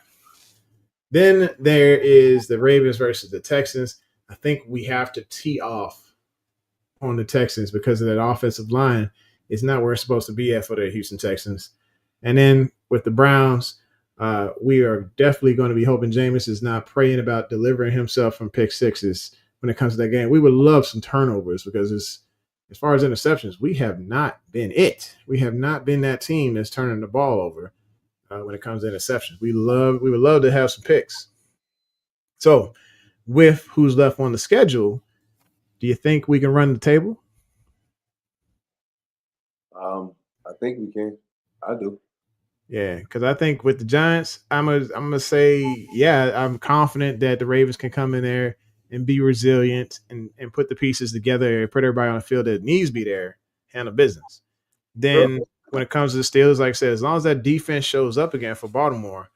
Then there is the Ravens versus the Texans. I think we have to tee off on the Texans because of that offensive line is not where it's supposed to be at for the Houston Texans. And then with the Browns, we are definitely going to be hoping Jameis is not praying about delivering himself from pick sixes when it comes to that game. We would love some turnovers because as far as interceptions, we have not been it. We have not been that team that's turning the ball over when it comes to interceptions. We would love to have some picks. So with who's left on the schedule, do you think we can run the table? I think we can. I do. Yeah, because I think with the Giants, I'm gonna say, yeah, I'm confident that the Ravens can come in there and be resilient and put the pieces together and put everybody on the field that needs to be there, handle business. Then when it comes to the Steelers, like I said, as long as that defense shows up again for Baltimore,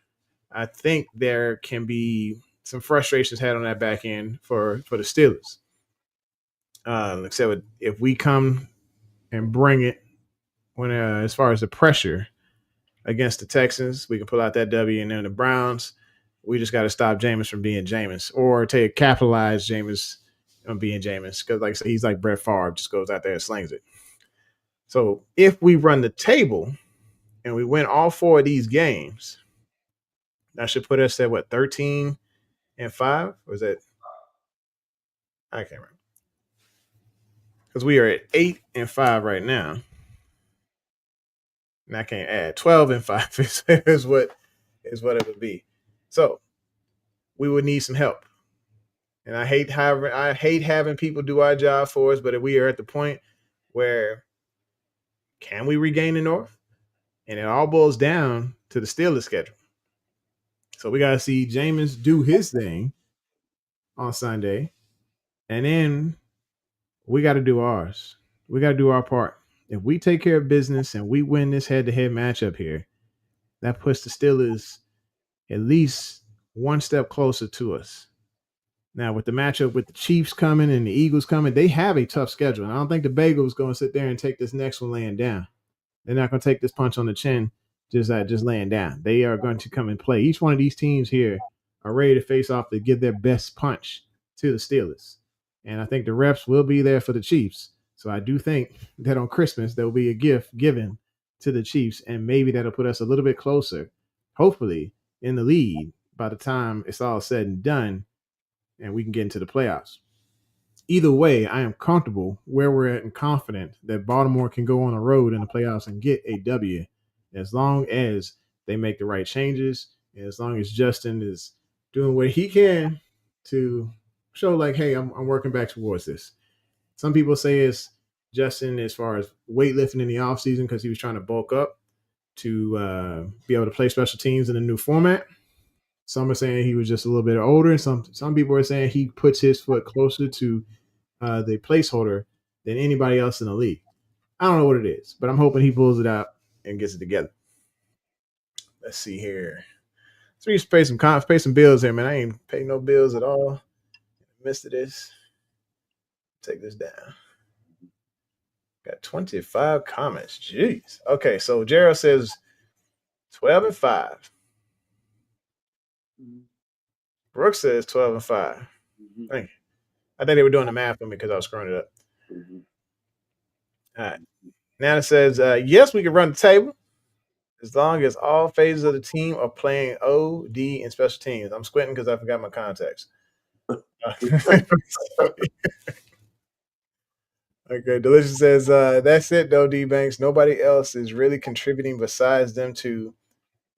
I think there can be some frustrations had on that back end for the Steelers. Like I said, if we come and bring it when as far as the pressure against the Texans, we can pull out that W, and then the Browns, we just got to stop Jameis from being Jameis or capitalize Jameis on being Jameis because, like I said, he's like Brett Favre, just goes out there and slings it. So if we run the table and we win all 4 of these games, that should put us at what, 13-5? Or is that? I can't remember. Because we are at 8-5 right now. And I can't add 12-5 is what it would be. So we would need some help. And I hate having people do our job for us, but if we are at the point where can we regain the North? And it all boils down to the Steelers schedule. So we got to see Jameis do his thing on Sunday. And then we got to do ours. We got to do our part. If we take care of business and we win this head-to-head matchup here, that puts the Steelers at least one step closer to us. Now, with the matchup with the Chiefs coming and the Eagles coming, they have a tough schedule. And I don't think the Bengals going to sit there and take this next one laying down. They're not going to take this punch on the chin just laying down. They are going to come and play. Each one of these teams here are ready to face off to give their best punch to the Steelers. And I think the reps will be there for the Chiefs. So I do think that on Christmas, there will be a gift given to the Chiefs, and maybe that'll put us a little bit closer, hopefully, in the lead by the time it's all said and done and we can get into the playoffs. Either way, I am comfortable where we're at and confident that Baltimore can go on the road in the playoffs and get a W as long as they make the right changes and as long as Justin is doing what he can to show like, hey, I'm working back towards this. Some people say it's Justin as far as weightlifting in the offseason because he was trying to bulk up to be able to play special teams in a new format. Some are saying he was just a little bit older. And some people are saying he puts his foot closer to the placeholder than anybody else in the league. I don't know what it is, but I'm hoping he pulls it out and gets it together. Let's see here. So you pay some bills here, man. I ain't paying no bills at all. Missed this. Take this down. Got 25 comments. Jeez. Okay, so Gerald says 12-5. Brooks says 12-5. Thank you. I think they were doing the math for me because I was screwing it up. All right. Nana says, yes, we can run the table as long as all phases of the team are playing O, D, and special teams. I'm squinting because I forgot my contacts. Okay, Delicious says, that's it, though, D-Banks. Nobody else is really contributing besides them two.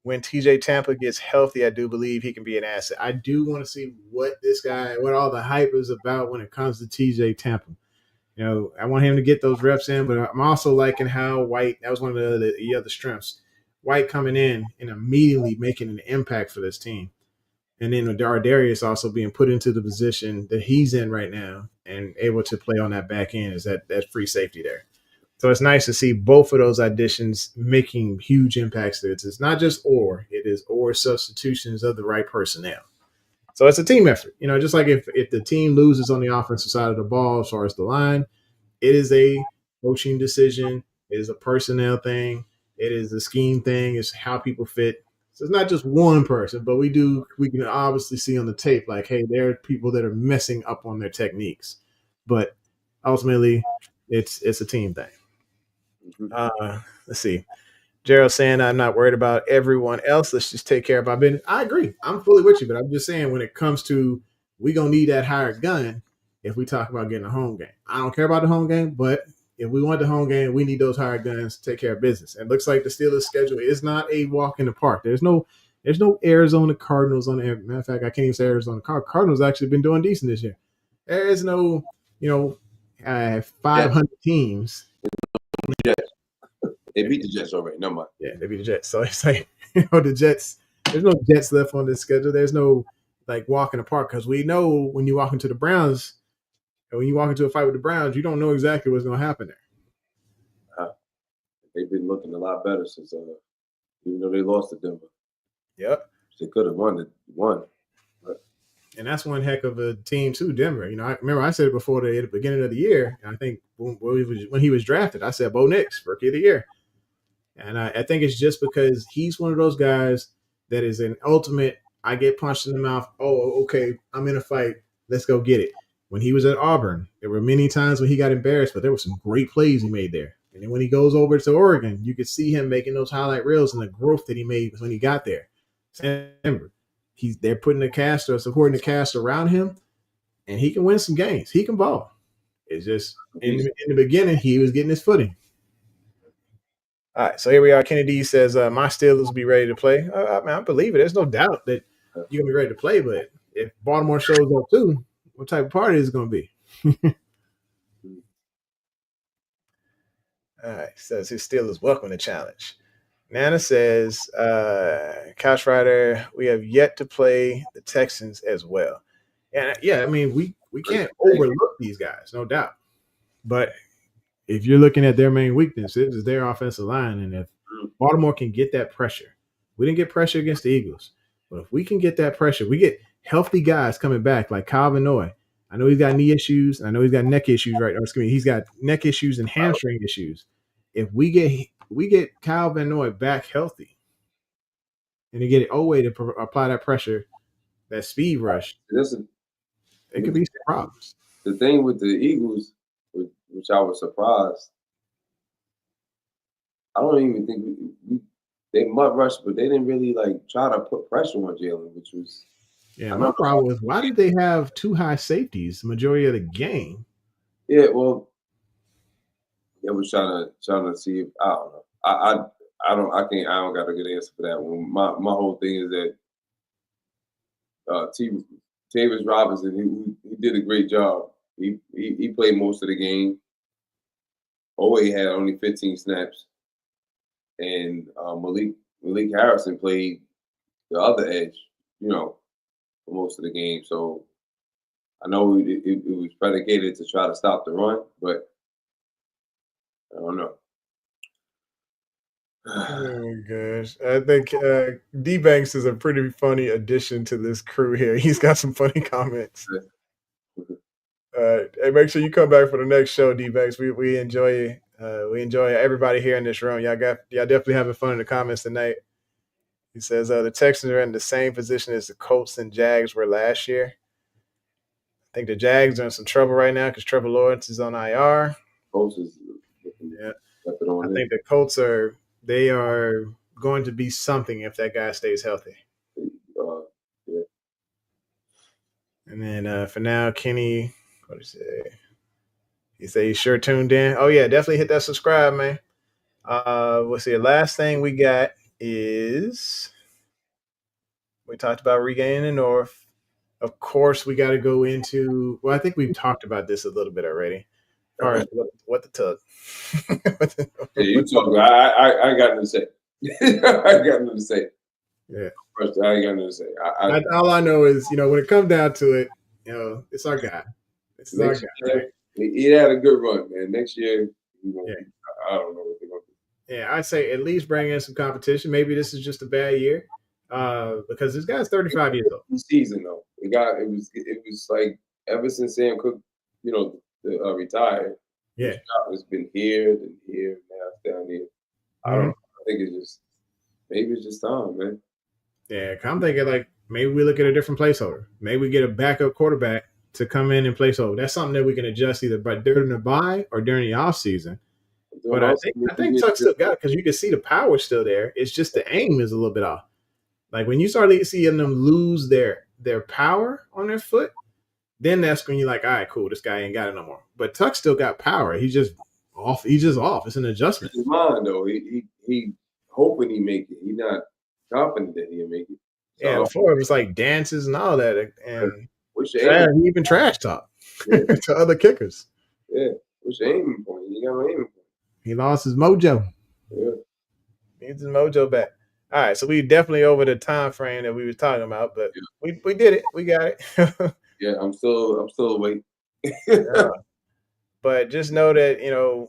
When TJ Tampa gets healthy, I do believe he can be an asset. I do want to see what all the hype is about when it comes to TJ Tampa. You know, I want him to get those reps in, but I'm also liking how White, that was one of the other strengths, White coming in and immediately making an impact for this team. And then Darius also being put into the position that he's in right now and able to play on that back end is that free safety there. So it's nice to see both of those additions making huge impacts there. It's not just it is substitutions of the right personnel. So it's a team effort. You know, just like if the team loses on the offensive side of the ball as far as the line, it is a coaching decision. It is a personnel thing. It is a scheme thing. It's how people fit. So it's not just one person, but we can obviously see on the tape, like, hey, there are people that are messing up on their techniques. But ultimately, it's a team thing. Let's see. Gerald saying I'm not worried about everyone else. Let's just take care of our business. I agree. I'm fully with you, but I'm just saying when it comes to we gonna need that hired gun if we talk about getting a home game. I don't care about the home game, but if we want the home game, we need those hired guns to take care of business. And it looks like the Steelers' schedule is not a walk in the park. There's no Arizona Cardinals on there. Matter of fact, I can't even say Arizona Cardinals actually been doing decent this year. There is no 500 teams. They beat the Jets already. No mind. Yeah, they beat the Jets. So it's like, the Jets, there's no Jets left on this schedule. There's no like walk in the park because we know when you walk into the Browns and when you walk into a fight with the Browns, you don't know exactly what's going to happen there. They've been looking a lot better since, even though they lost to Denver. Yep. They could have won. But. And that's one heck of a team too, Denver. You know, I remember I said it before at the beginning of the year. And I think when he was drafted, I said Bo Nix, Rookie of the Year. And I think it's just because he's one of those guys that is an ultimate, I get punched in the mouth. Oh, okay, I'm in a fight. Let's go get it. When he was at Auburn, there were many times when he got embarrassed, but there were some great plays he made there. And then when he goes over to Oregon, you could see him making those highlight reels and the growth that he made when he got there. Remember, they're putting supporting the cast around him, and he can win some games. He can ball. It's just in the beginning, he was getting his footing. All right, so here we are. Kennedy says, my Steelers will be ready to play. I believe it. There's no doubt that you're going to be ready to play, but if Baltimore shows up too, what type of party is it going to be? All right, says his Steelers welcome the challenge. Nana says, Couch Rider, we have yet to play the Texans as well. And yeah, I mean, we can't overlook these guys, no doubt. But if you're looking at their main weakness, it is their offensive line. And if Baltimore can get that pressure, we didn't get pressure against the Eagles. But if we can get that pressure, we get healthy guys coming back like Kyle Van Noy. I know he's got knee issues. I know he's got neck issues he's got neck issues and hamstring issues. If we get Kyle Van Noy back healthy and to get it Oweh to apply that pressure, that speed rush, it could be some problems. The thing with the Eagles, which I was surprised, I don't even think they mud rushed, but they didn't really try to put pressure on Jalen, which was. Yeah, my problem was why did they have two high safeties the majority of the game? Yeah, well, they was trying to see if I don't know. I don't got a good answer for that one. My whole thing is that Tavis Robinson, he did a great job. He played most of the game. Oweh had only 15 snaps, and Malik Harrison played the other edge, for most of the game. So I know it was predicated to try to stop the run, but I don't know. Oh my gosh. I think D Banks is a pretty funny addition to this crew here. He's got some funny comments. Hey, make sure you come back for the next show, D Banks. We enjoy everybody here in this room. Y'all definitely having fun in the comments tonight. He says the Texans are in the same position as the Colts and Jags were last year. I think the Jags are in some trouble right now because Trevor Lawrence is on IR. Colts is yeah. I think the Colts are going to be something if that guy stays healthy. Yeah. And then for now, Kenny, what did he say? He said he's sure tuned in. Oh yeah, definitely hit that subscribe, man. Let's see. The last thing we got is we talked about regaining the North. Of course, we got to go into. Well, I think we've talked about this a little bit already. As far as what the tug. Yeah, you talk. I got nothing to say. I got nothing to say. Yeah. First, I ain't got nothing to say. All I know is, when it comes down to it, it's our guy. This is our guy. Right? He had a good run, man. Next year, I don't know what they're going to do. Yeah, I'd say at least bring in some competition. Maybe this is just a bad year because this guy's 35 years old. Season though, it was like ever since Sam Cook, retired. Yeah, it's been here and here, now it's down here. I don't know. I think maybe it's just time, man. Yeah, I'm thinking like maybe we look at a different placeholder. Maybe we get a backup quarterback to come in and placeholder. That's something that we can adjust either during the bye or during the off season. But I think Tuck still got it because you can see the power still there. It's just the aim is a little bit off. Like when you start seeing them lose their power on their foot, then that's when you're like, all right, cool, this guy ain't got it no more. But Tuck still got power. He's just off. He's just off. It's an adjustment. His mind though, he hoping he make it. He's not confident that he'll make it. So, yeah, before it was like dances and all that, and he even trash talk to other kickers. Yeah, what's your aiming point? You got an aiming point. He lost his mojo. Yeah, needs his mojo back. All right, so we definitely over the time frame that we were talking about, but we did it. We got it. Yeah, I'm still awake. But just know that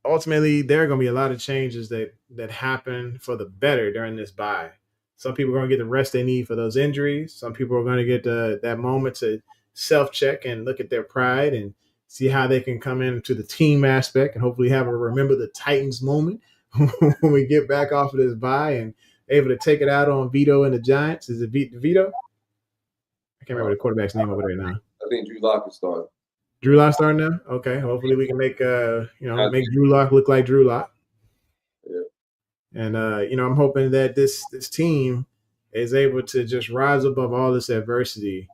ultimately there are going to be a lot of changes that happen for the better during this bye. Some people are going to get the rest they need for those injuries. Some people are going to get that moment to self-check and look at their pride and see how they can come into the team aspect and hopefully have a remember the Titans moment when we get back off of this bye and able to take it out on Vito and the Giants. Is it Vito? I can't remember the quarterback's name over there now. I think Drew Lock is starting. Drew Lock starting now? Okay. Hopefully we can make make Drew Lock look like Drew Lock. Yeah. And I'm hoping that this team is able to just rise above all this adversity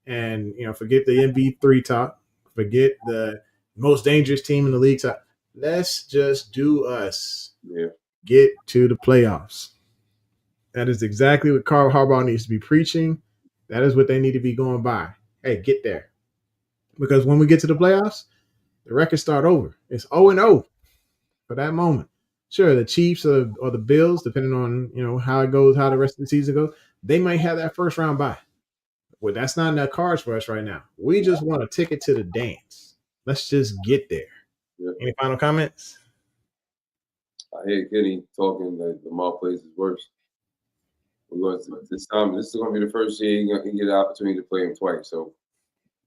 and forget the MV3 talk, forget the most dangerous team in the league talk. Let's just do us. Yeah. Get to the playoffs. That is exactly what Carl Harbaugh needs to be preaching. That is what they need to be going by. Hey, get there. Because when we get to the playoffs, the records start over. It's 0-0 for that moment. Sure, the Chiefs or the Bills, depending on how it goes, how the rest of the season goes, they might have that first round bye. Well, that's not in the cards for us right now. We just want a ticket to the dance. Let's just get there. Yeah. Any final comments? I hear Kenny talking that Lamar plays his worst. This is going to be the first year he can get an opportunity to play him twice. So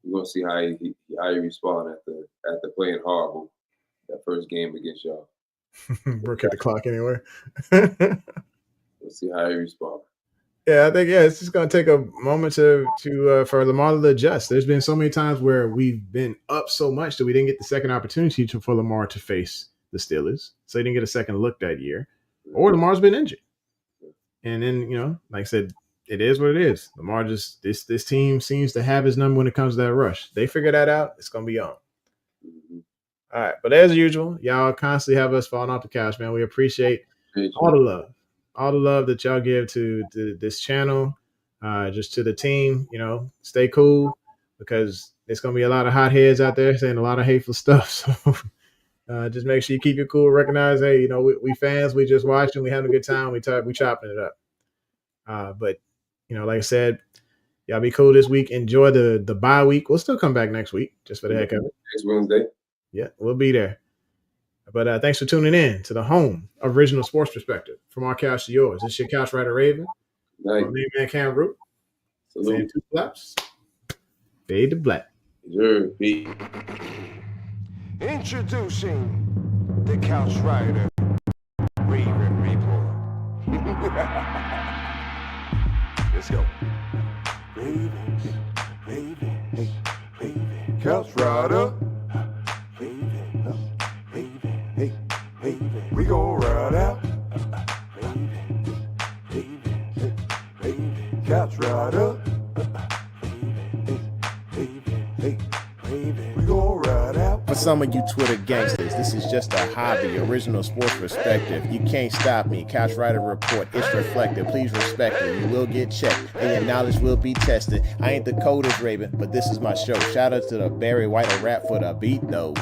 we're going to see how he respond after playing horrible that first game against y'all. Broke at the clock anyway. We'll see how he responds. Yeah, I think it's just going to take a moment for Lamar to adjust. There's been so many times where we've been up so much that we didn't get the second opportunity for Lamar to face the Steelers, so he didn't get a second look that year. Or Lamar's been injured, and then like I said, it is what it is. Lamar just this team seems to have his number when it comes to that rush. They figure that out. It's going to be on. All right, but as usual, y'all constantly have us falling off the couch, man. We appreciate all the love that y'all give to this channel, just to the team. Stay cool because there's gonna be a lot of hotheads out there saying a lot of hateful stuff. So just make sure you keep it cool. Recognize, hey, we fans. We just watching. We having a good time. We chopping it up. But like I said, y'all be cool this week. Enjoy the bye week. We'll still come back next week just for the heck of it. Next Wednesday. Yeah, we'll be there. But thanks for tuning in to the home of Original Sports Perspective. From our couch to yours. This is your couch writer Raven. Nice. My main man Cam Root. Saying 2 claps. Fade to black. Sure, beat. Introducing the Couch Rider, Raven Report. Let's go. Ravens, Ravens, Ravens. Couch Rider. Ravens, Ravens, hey, Ravens. We gon' ride out. Ravens, Ravens, Ravens. Couch Rider. We gon' ride out. For some of you Twitter gangsters, this is just a hobby, original sports perspective. You can't stop me. Couch Rider Report, it's reflective. Please respect it. You will get checked, and your knowledge will be tested. I ain't the coldest Raven, but this is my show. Shout out to the Barry White of rap for the beat, though.